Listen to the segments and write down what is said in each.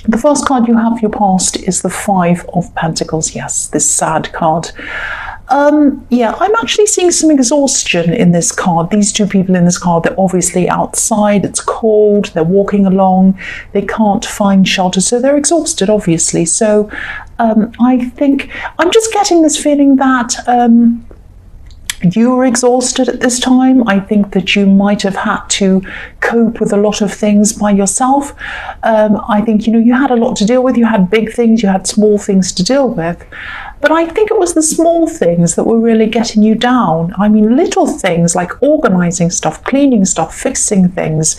The first card you have for your past is the Five of Pentacles. Yes, this sad card. Yeah, I'm actually seeing some exhaustion in this card. These two people in this card, they're obviously outside, it's cold, they're walking along, they can't find shelter, so they're exhausted, obviously. So I think, I'm just getting this feeling that you were exhausted at this time. I think that you might have had to cope with a lot of things by yourself. I think, you had a lot to deal with. You had big things, you had small things to deal with. But I think it was the small things that were really getting you down. I mean, little things like organizing stuff, cleaning stuff, fixing things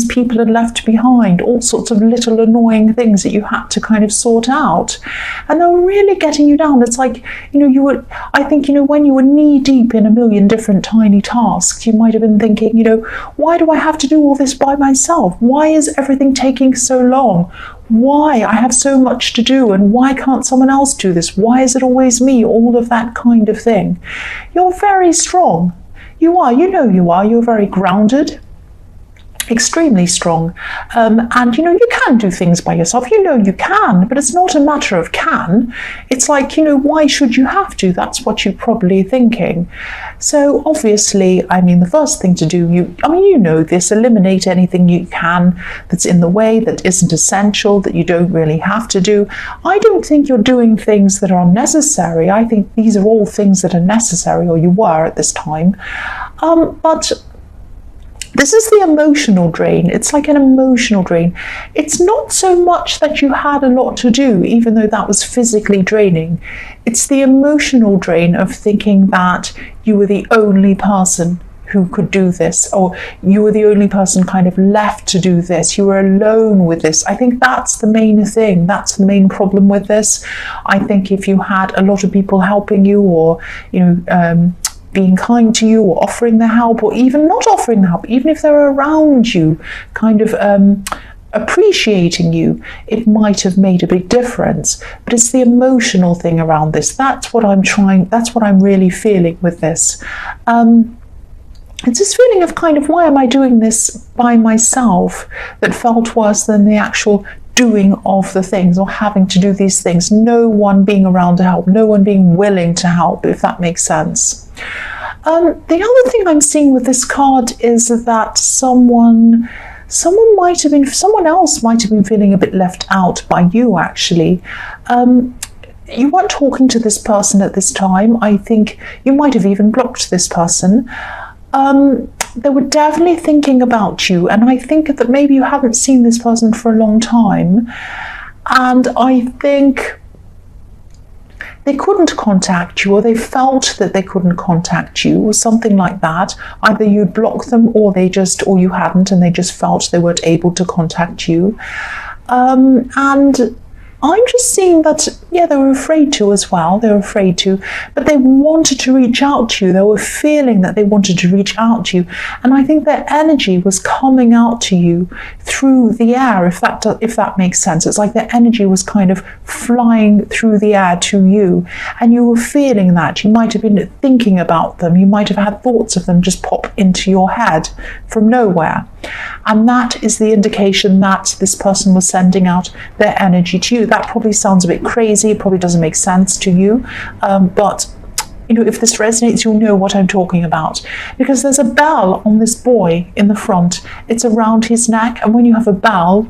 people had left behind, all sorts of little annoying things that you had to kind of sort out. And they were really getting you down. It's like, you were, I think, when you were knee deep in a million different tiny tasks, you might have been thinking, why do I have to do all this by myself? Why is everything taking so long? Why? I have so much to do, and why can't someone else do this? Why is it always me? All of that kind of thing. You're very strong. You are. You are. You're very grounded. Extremely strong, and you can do things by yourself. You can, but it's not a matter of can. It's like, why should you have to? That's what you're probably thinking. So obviously, I mean, the first thing to do, this, eliminate anything you can that's in the way, that isn't essential, that you don't really have to do. I don't think you're doing things that are unnecessary. I think these are all things that are necessary, or you were at this time, but this is the emotional drain. It's like an emotional drain. It's not so much that you had a lot to do, even though that was physically draining. It's the emotional drain of thinking that you were the only person who could do this, or you were the only person kind of left to do this. You were alone with this. I think that's the main thing. That's the main problem with this. I think if you had a lot of people helping you, or, being kind to you, or offering the help, or even not offering the help, even if they're around you, kind of appreciating you, it might have made a big difference. But it's the emotional thing around this. That's what I'm really feeling with this. It's this feeling of kind of, why am I doing this by myself, that felt worse than the actual doing of the things, or having to do these things. No one being around to help, no one being willing to help, if that makes sense. The other thing I'm seeing with this card is that someone else might have been feeling a bit left out by you, actually. You weren't talking to this person at this time. I think you might have even blocked this person. They were definitely thinking about you, and I think that maybe you haven't seen this person for a long time, and I think they couldn't contact you, or they felt that they couldn't contact you, or something like that. Either you'd blocked them, or you hadn't, and they just felt they weren't able to contact you. And I'm just seeing that, they were afraid to as well. They were afraid to, but they wanted to reach out to you. They were feeling that they wanted to reach out to you. And I think their energy was coming out to you through the air, if that makes sense. It's like their energy was kind of flying through the air to you. And you were feeling that. You might have been thinking about them. You might have had thoughts of them just pop into your head from nowhere. And that is the indication that this person was sending out their energy to you. That probably sounds a bit crazy, it probably doesn't make sense to you, but if this resonates, you'll know what I'm talking about, because there's a bell on this boy in the front. It's around his neck, and when you have a bell,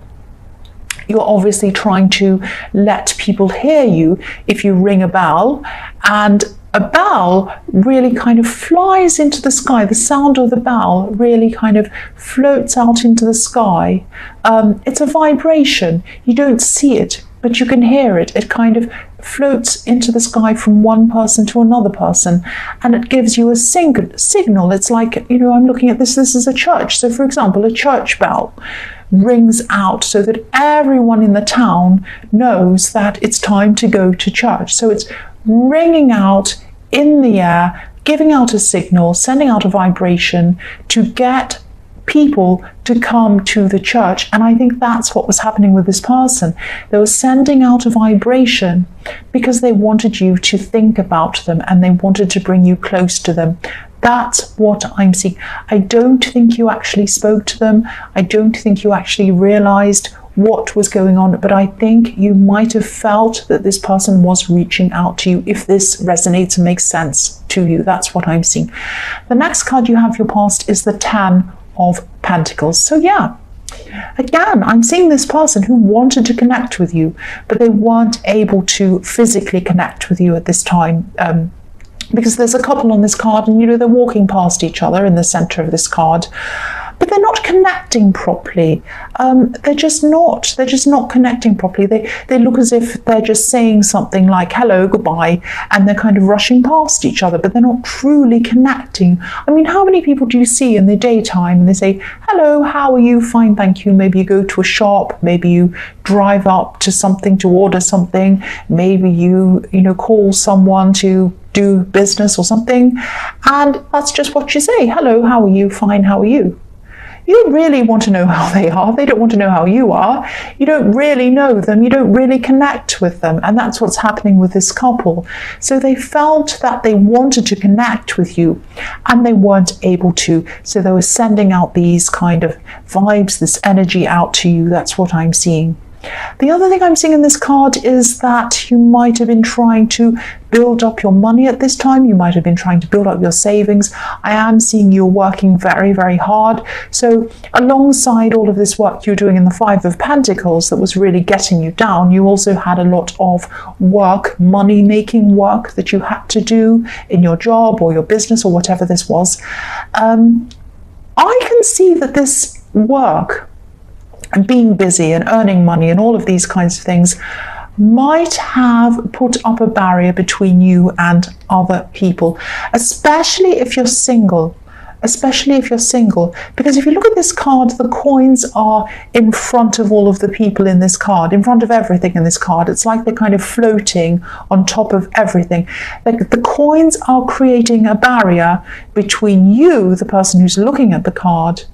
you're obviously trying to let people hear you if you ring a bell, and a bell really kind of flies into the sky. The sound of the bell really kind of floats out into the sky. It's a vibration. You don't see it, but you can hear it. It kind of floats into the sky from one person to another person, and it gives you a signal. It's like, I'm looking at this is a church. So for example, a church bell rings out so that everyone in the town knows that it's time to go to church. So it's ringing out in the air, giving out a signal, sending out a vibration to get people to come to the church. And I think that's what was happening with this person. They were sending out a vibration because they wanted you to think about them, and they wanted to bring you close to them. That's what I'm seeing. I don't think you actually spoke to them. I don't think you actually realized what was going on, but I think you might have felt that this person was reaching out to you, if this resonates and makes sense to you. That's what I'm seeing. The next card you have for your past is the 10 of Pentacles. So yeah, again, I'm seeing this person who wanted to connect with you, but they weren't able to physically connect with you at this time. Because there's a couple on this card, and they're walking past each other in the center of this card, but they're not connecting properly. They're just not connecting properly. They look as if they're just saying something like hello, goodbye, and they're kind of rushing past each other, but they're not truly connecting. I mean, how many people do you see in the daytime and they say, hello, how are you? Fine, thank you. Maybe you go to a shop, maybe you drive up to something to order something, maybe you call someone to do business or something, and that's just what you say. Hello, how are you? Fine, how are you? You don't really want to know how they are. They don't want to know how you are. You don't really know them. You don't really connect with them. And that's what's happening with this couple. So they felt that they wanted to connect with you and they weren't able to. So they were sending out these kind of vibes, this energy out to you. That's what I'm seeing. The other thing I'm seeing in this card is that you might have been trying to build up your money at this time. You might have been trying to build up your savings. I am seeing you working very, very hard. So alongside all of this work you're doing in the 5 of Pentacles that was really getting you down, you also had a lot of work, money-making work that you had to do in your job or your business or whatever this was. I can see that this work and being busy and earning money and all of these kinds of things might have put up a barrier between you and other people, especially if you're single. Because if you look at this card, the coins are in front of all of the people in this card, in front of everything in this card. It's like they're kind of floating on top of everything. Like the coins are creating a barrier between you, the person who's looking at the card,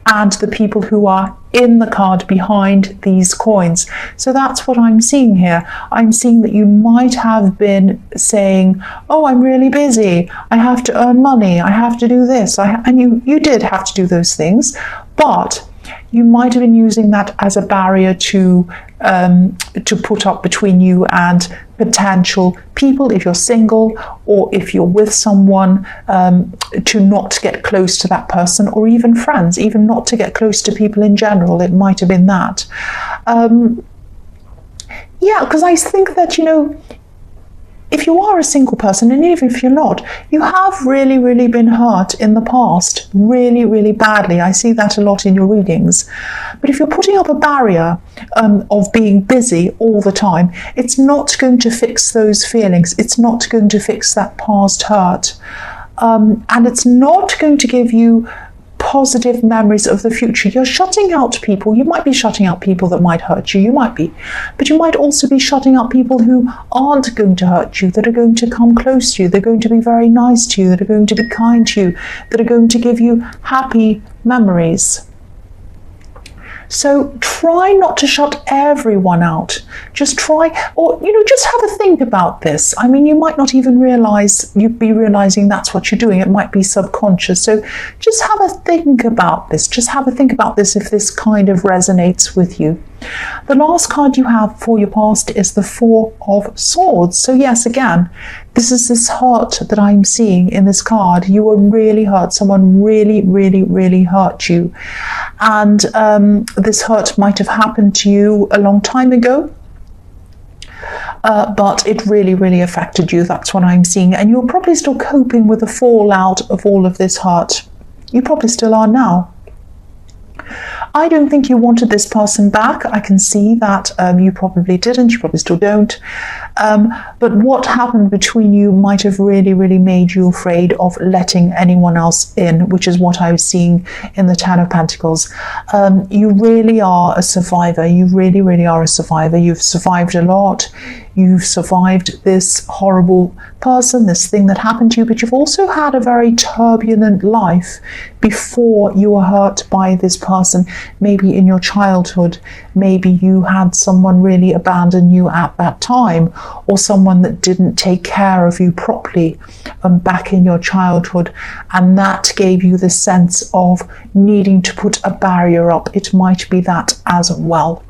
and the people who are in the card behind these coins. So that's what I'm seeing here. I'm seeing that you might have been saying, oh, I'm really busy. I have to earn money. I have to do this. And you did have to do those things, but you might have been using that as a barrier to put up between you and potential people if you're single, or if you're with someone, to not get close to that person, or even friends, even not to get close to people in general. It might have been that. Yeah, because I think that, if you are a single person, and even if you're not, you have really, really been hurt in the past, really, really badly. I see that a lot in your readings. But if you're putting up a barrier of being busy all the time, it's not going to fix those feelings. It's not going to fix that past hurt. And it's not going to give you positive memories of the future. You're shutting out people. You might be shutting out people that might hurt you. You might be. But you might also be shutting out people who aren't going to hurt you, that are going to come close to you. They're going to be very nice to you, that are going to be kind to you, that are going to give you happy memories. So try not to shut everyone out. Just try, or, just have a think about this. I mean, you might not even realize, you'd be realizing that's what you're doing. It might be subconscious. So just have a think about this. Just have a think about this if this kind of resonates with you. The last card you have for your past is the 4 of Swords. So yes, again, this is this hurt that I'm seeing in this card. You were really hurt. Someone really, really, really hurt you. And this hurt might have happened to you a long time ago. But it really, really affected you. That's what I'm seeing. And you're probably still coping with the fallout of all of this hurt. You probably still are now. I don't think you wanted this person back. I can see that you probably didn't. You probably still don't. But what happened between you might have really, really made you afraid of letting anyone else in, which is what I was seeing in the 10 of Pentacles. You really are a survivor. You really, really are a survivor. You've survived a lot. You've survived this horrible person, this thing that happened to you, but you've also had a very turbulent life before you were hurt by this person. Maybe in your childhood, maybe you had someone really abandon you at that time, or someone that didn't take care of you properly back in your childhood, and that gave you the sense of needing to put a barrier up. It might be that as well.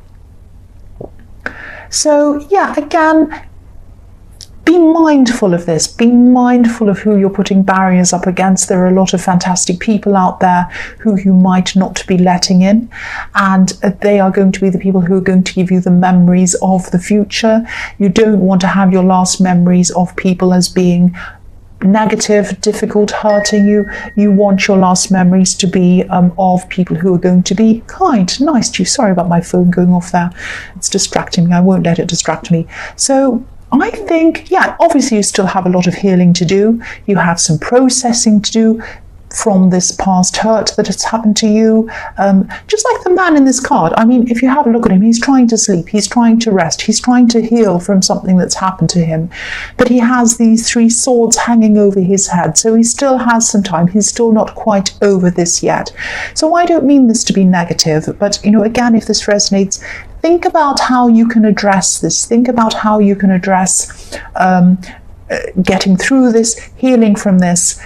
So yeah, again, be mindful of this. Be mindful of who you're putting barriers up against. There are a lot of fantastic people out there who you might not be letting in, and they are going to be the people who are going to give you the memories of the future. You don't want to have your last memories of people as being negative, difficult, hurting you. You want your last memories to be of people who are going to be kind, nice to you. Sorry about my phone going off there. It's distracting me. I won't let it distract me. So I think, yeah, obviously you still have a lot of healing to do. You have some processing to do from this past hurt that has happened to you. Just like the man in this card. I mean, if you have a look at him, he's trying to sleep, he's trying to rest, he's trying to heal from something that's happened to him. But he has these 3 swords hanging over his head, so he still has some time. He's still not quite over this yet. So I don't mean this to be negative, but, you know, again, if this resonates, think about how you can address this. Think about how you can address getting through this, healing from this,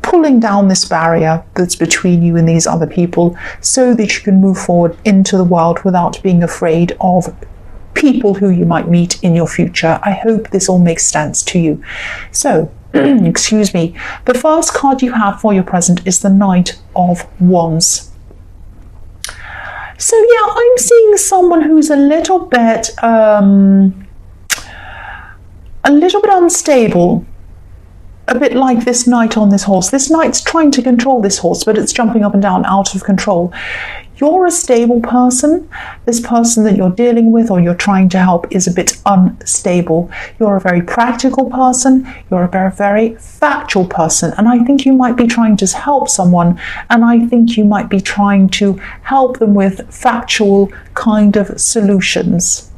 pulling down this barrier that's between you and these other people, so that you can move forward into the world without being afraid of people who you might meet in your future. I hope this all makes sense to you. So, excuse me, the first card you have for your present is the Knight of Wands. So yeah, I'm seeing someone who's a little bit unstable. A bit like this knight on this horse. This knight's trying to control this horse, but it's jumping up and down out of control. You're a stable person. This person that you're dealing with or you're trying to help is a bit unstable. You're a very practical person. You're a very, very factual person. And I think you might be trying to help someone. And I think you might be trying to help them with factual kind of solutions.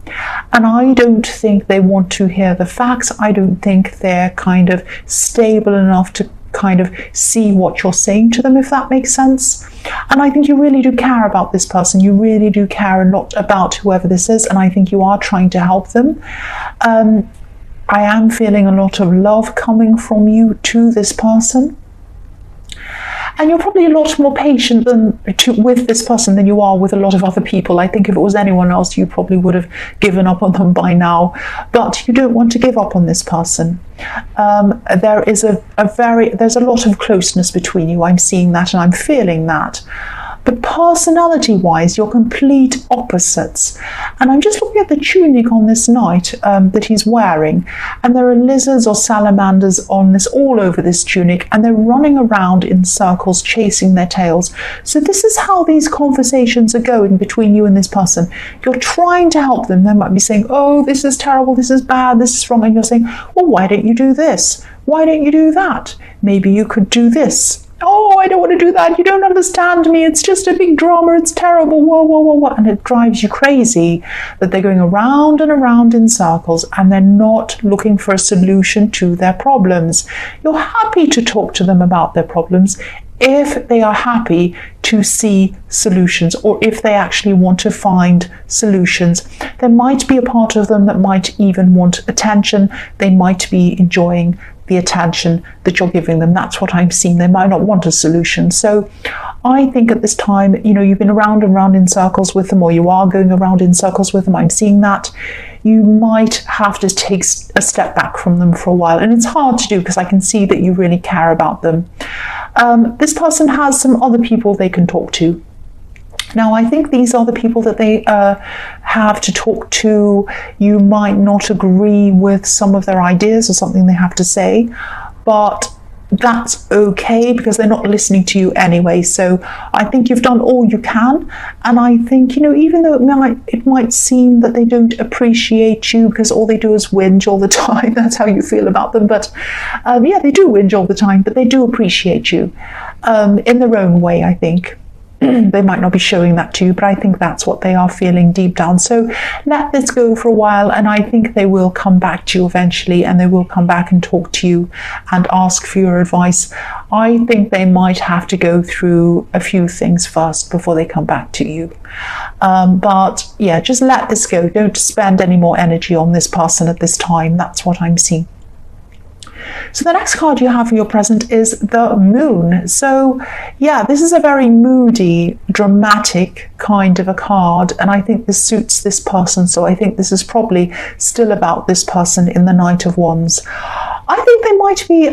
And I don't think they want to hear the facts. I don't think they're kind of stable enough to kind of see what you're saying to them, if that makes sense. And I think you really do care about this person. You really do care a lot about whoever this is, and I think you are trying to help them. I am feeling a lot of love coming from you to this person. And you're probably a lot more patient with this person than you are with a lot of other people. I think if it was anyone else, you probably would have given up on them by now. But you don't want to give up on this person. There's a lot of closeness between you. I'm seeing that and I'm feeling that. But personality-wise, you're complete opposites. And I'm just looking at the tunic on this knight that he's wearing, and there are lizards or salamanders on this all over this tunic, and they're running around in circles, chasing their tails. So this is how these conversations are going between you and this person. You're trying to help them. They might be saying, oh, this is terrible, this is bad, this is wrong. And you're saying, well, why don't you do this? Why don't you do that? Maybe you could do this. Oh, I don't want to do that. You don't understand me. It's just a big drama. It's terrible. Whoa, whoa, whoa, whoa. And it drives you crazy that they're going around and around in circles and they're not looking for a solution to their problems. You're happy to talk to them about their problems if they are happy to see solutions, or if they actually want to find solutions. There might be a part of them that might even want attention. They might be enjoying the attention that you're giving them. That's what I'm seeing. They might not want a solution. So I think at this time, you've been around and round in circles with them, or you are going around in circles with them. I'm seeing that. You might have to take a step back from them for a while. And it's hard to do because I can see that you really care about them. This person has some other people they can talk to. Now, I think these are the people that they have to talk to. You might not agree with some of their ideas or something they have to say, but that's okay because they're not listening to you anyway. So I think you've done all you can. And I think, even though it might seem that they don't appreciate you because all they do is whinge all the time. That's how you feel about them. But yeah, they do whinge all the time, but they do appreciate you in their own way, I think. They might not be showing that to you, but I think that's what they are feeling deep down. So let this go for a while, and I think they will come back to you eventually, and they will come back and talk to you and ask for your advice. I think they might have to go through a few things first before they come back to you. But yeah, just let this go. Don't spend any more energy on this person at this time. That's what I'm seeing. So the next card you have for your present is the Moon. So yeah, this is a very moody, dramatic kind of a card, and I think this suits this person. So I think this is probably still about this person in the Knight of Wands. I think they might be,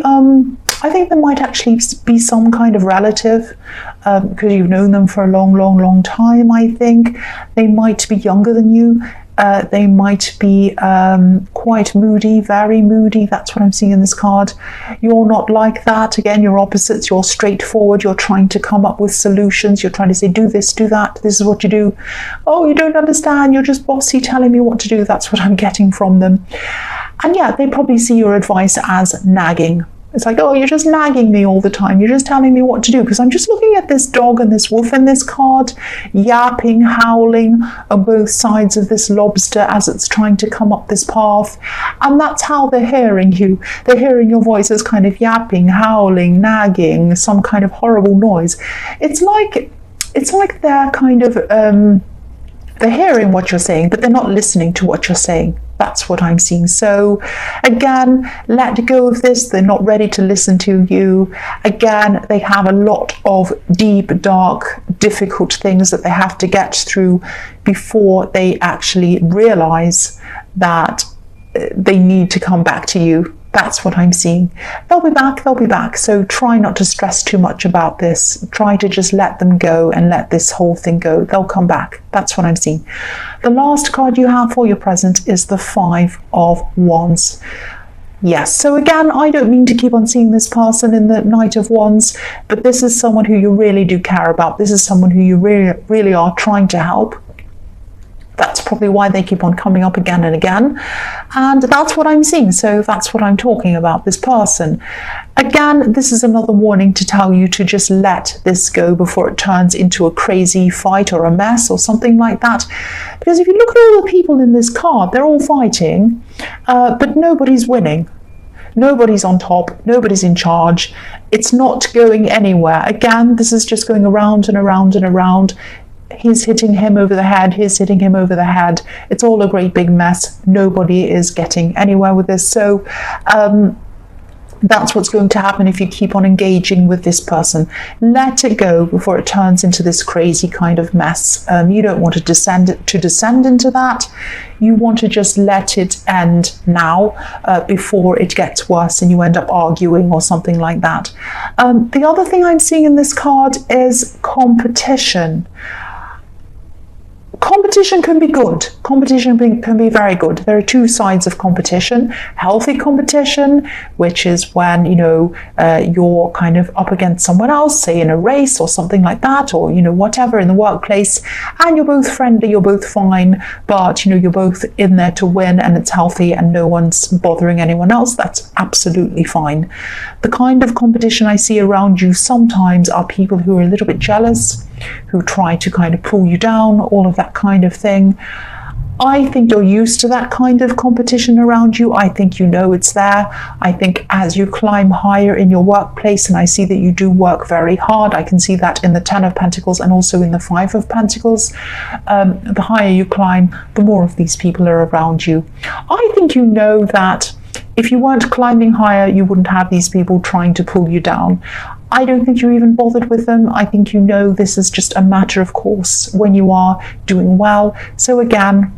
I think there might actually be some kind of relative, because you've known them for a long, long, long time. I think they might be younger than you. They might be quite moody, very moody. That's what I'm seeing in this card. You're not like that. Again, you're opposites. You're straightforward. You're trying to come up with solutions. You're trying to say, do this, do that. This is what you do. Oh, you don't understand. You're just bossy telling me what to do. That's what I'm getting from them. And yeah, they probably see your advice as nagging. It's like, oh, you're just nagging me all the time. You're just telling me what to do. Because I'm just looking at this dog and this wolf in this card, yapping, howling on both sides of this lobster as it's trying to come up this path. And that's how they're hearing you. They're hearing your voice as kind of yapping, howling, nagging, some kind of horrible noise. It's like they're kind of, they're hearing what you're saying, but they're not listening to what you're saying. That's what I'm seeing. So again, let go of this. They're not ready to listen to you. Again, they have a lot of deep, dark, difficult things that they have to get through before they actually realize that they need to come back to you. That's what I'm seeing. They'll be back, they'll be back. So try not to stress too much about this. Try to just let them go and let this whole thing go. They'll come back. That's what I'm seeing. The last card you have for your present is the Five of Wands. Yes, so again, I don't mean to keep on seeing this person in the Knight of Wands, but this is someone who you really do care about. This is someone who you really are trying to help. That's probably why they keep on coming up again and again. And that's what I'm seeing. So that's what I'm talking about, this person. Again, this is another warning to tell you to just let this go before it turns into a crazy fight or a mess or something like that. Because if you look at all the people in this card, they're all fighting, but nobody's winning. Nobody's on top, nobody's in charge. It's not going anywhere. Again, this is just going around and around and around. He's hitting him over the head, he's hitting him over the head. It's all a great big mess. Nobody is getting anywhere with this. So that's what's going to happen if you keep on engaging with this person. Let it go before it turns into this crazy kind of mess. You don't want to descend into that. You want to just let it end now before it gets worse and you end up arguing or something like that. The other thing I'm seeing in this card is competition. Competition can be good. Competition can be very good. There are two sides of competition. Healthy competition, which is when, you're kind of up against someone else, say in a race or something like that, or, whatever in the workplace, and you're both friendly, you're both fine, but, you're both in there to win and it's healthy and no one's bothering anyone else. That's absolutely fine. The kind of competition I see around you sometimes are people who are a little bit jealous, who try to kind of pull you down, all of that kind of thing. I think you're used to that kind of competition around you. I think you know it's there. I think as you climb higher in your workplace, and I see that you do work very hard, I can see that in the Ten of Pentacles and also in the Five of Pentacles. The higher you climb, the more of these people are around you. I think you know that if you weren't climbing higher, you wouldn't have these people trying to pull you down. I don't think you're even bothered with them. I think you know this is just a matter of course when you are doing well. So again,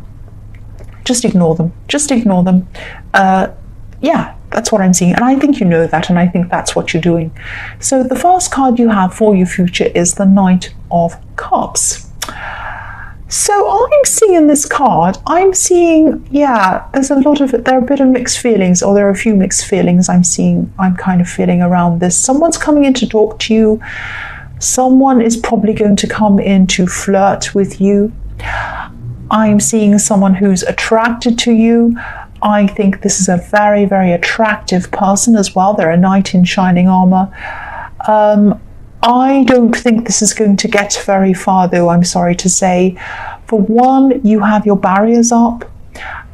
just ignore them. Just ignore them. Yeah, that's what I'm seeing. And I think you know that, and I think that's what you're doing. So the first card you have for your future is the Knight of Cups. So I'm seeing this card, I'm seeing, there are a bit of mixed feelings, or there are a few mixed feelings I'm kind of feeling around this. Someone's coming in to talk to you. Someone is probably going to come in to flirt with you. I'm seeing someone who's attracted to you. I think this is a very, very attractive person as well. They're a knight in shining armor. I don't think this is going to get very far, though, I'm sorry to say. For one, you have your barriers up.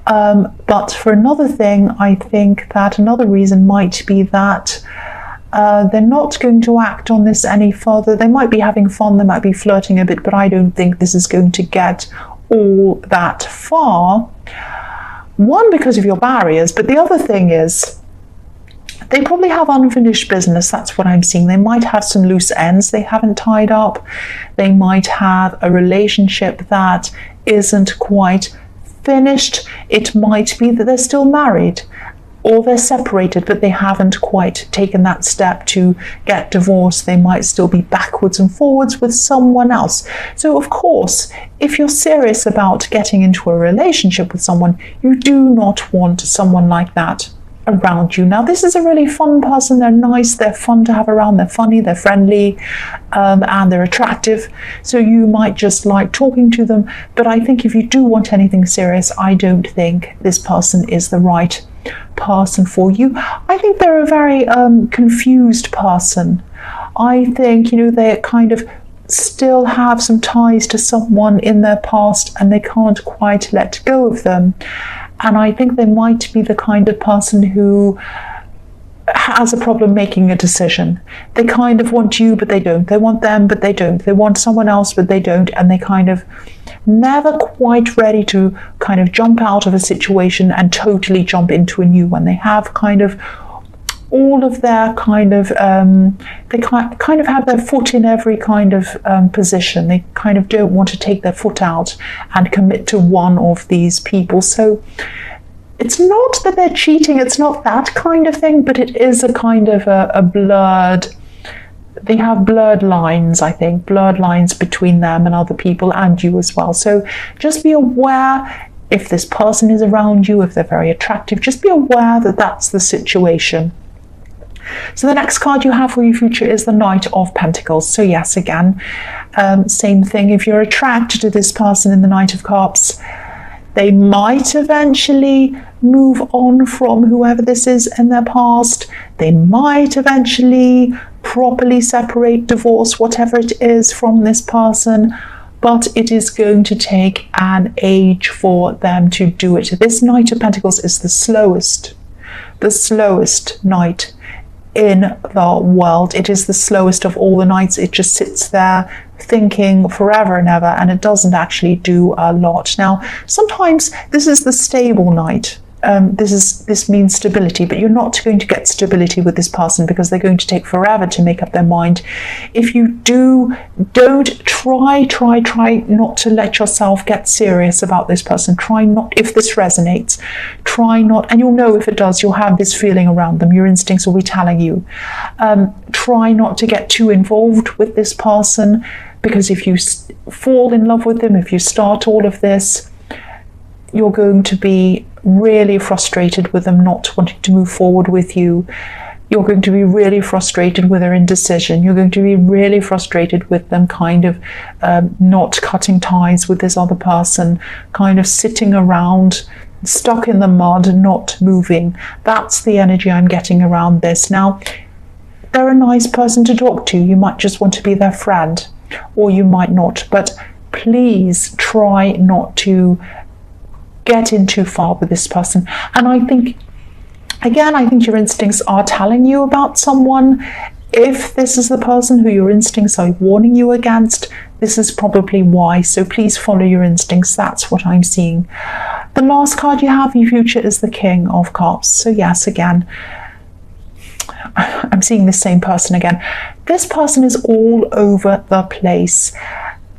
But for another thing, I think that another reason might be that they're not going to act on this any further. They might be having fun, they might be flirting a bit, but I don't think this is going to get all that far. One, because of your barriers, but the other thing is They probably have unfinished business. That's what I'm seeing. They might have some loose ends they haven't tied up. They might have a relationship that isn't quite finished. It might be that they're still married, or they're separated, but they haven't quite taken that step to get divorced. They might still be backwards and forwards with someone else. So of course, if you're serious about getting into a relationship with someone, you do not want someone like that around you. Now, this is a really fun person. They're nice, they're fun to have around, they're funny, they're friendly, and they're attractive. So you might just like talking to them. But I think if you do want anything serious, I don't think this person is the right person for you. I think they're a very confused person. I think, they kind of still have some ties to someone in their past and they can't quite let go of them. And I think they might be the kind of person who has a problem making a decision. They kind of want you, but they don't. They want them, but they don't. They want someone else, but they don't. And they kind of never quite ready to kind of jump out of a situation and totally jump into a new one. They have kind of all of their kind of, they kind of have their foot in every kind of position. They kind of don't want to take their foot out and commit to one of these people. So it's not that they're cheating, it's not that kind of thing, but it is a kind of a blurred, they have blurred lines, I think, blurred lines between them and other people and you as well. So just be aware if this person is around you, if they're very attractive, just be aware that that's the situation. So the next card you have for your future is the Knight of Pentacles. So yes, again, same thing. If you're attracted to this person in the Knight of Cups, they might eventually move on from whoever this is in their past. They might eventually properly separate, divorce, whatever it is from this person, but it is going to take an age for them to do it. This Knight of Pentacles is the slowest knight in the world. It is the slowest of all the knights. It just sits there thinking forever and ever, and it doesn't actually do a lot. Now, sometimes this is the stable knight. This means stability, but you're not going to get stability with this person because they're going to take forever to make up their mind. If you don't try not to let yourself get serious about this person. Try not, if this resonates, try not, and you'll know if it does, you'll have this feeling around them. Your instincts will be telling you. Try not to get too involved with this person, because if you fall in love with them, if you start all of this, you're going to be really frustrated with them not wanting to move forward with you. You're going to be really frustrated with their indecision. You're going to be really frustrated with them kind of not cutting ties with this other person, kind of sitting around, stuck in the mud, not moving. That's the energy I'm getting around this. Now, they're a nice person to talk to. You might just want to be their friend, or you might not. But please try not to get in too far with this person. And I think, again, I think your instincts are telling you about someone. If this is the person who your instincts are warning you against, this is probably why. So please follow your instincts. That's what I'm seeing. The last card you have in your future is the King of Cups. So yes, again, I'm seeing the same person again. This person is all over the place.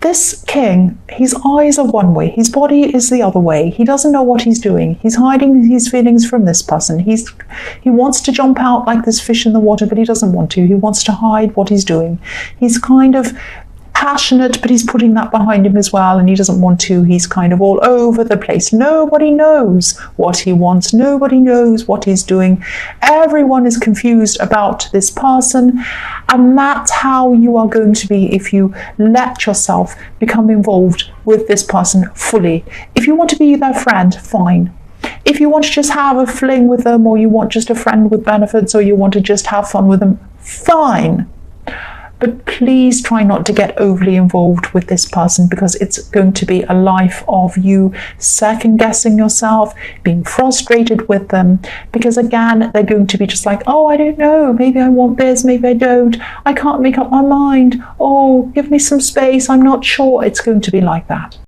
This king, his eyes are one way, his body is the other way. He doesn't know what he's doing. He's hiding his feelings from this person. He wants to jump out like this fish in the water, but he doesn't want to. He wants to hide what he's doing. He's kind of passionate, but he's putting that behind him as well, and he doesn't want to. He's kind of all over the place. Nobody knows what he wants. Nobody knows what he's doing. Everyone is confused about this person, and that's how you are going to be if you let yourself become involved with this person fully. If you want to be their friend, fine. If you want to just have a fling with them, or you want just a friend with benefits, or you want to just have fun with them, fine. But please try not to get overly involved with this person, because it's going to be a life of you second guessing yourself, being frustrated with them, because again, they're going to be just like, oh, I don't know, maybe I want this, maybe I don't, I can't make up my mind, oh, give me some space, I'm not sure. It's going to be like that.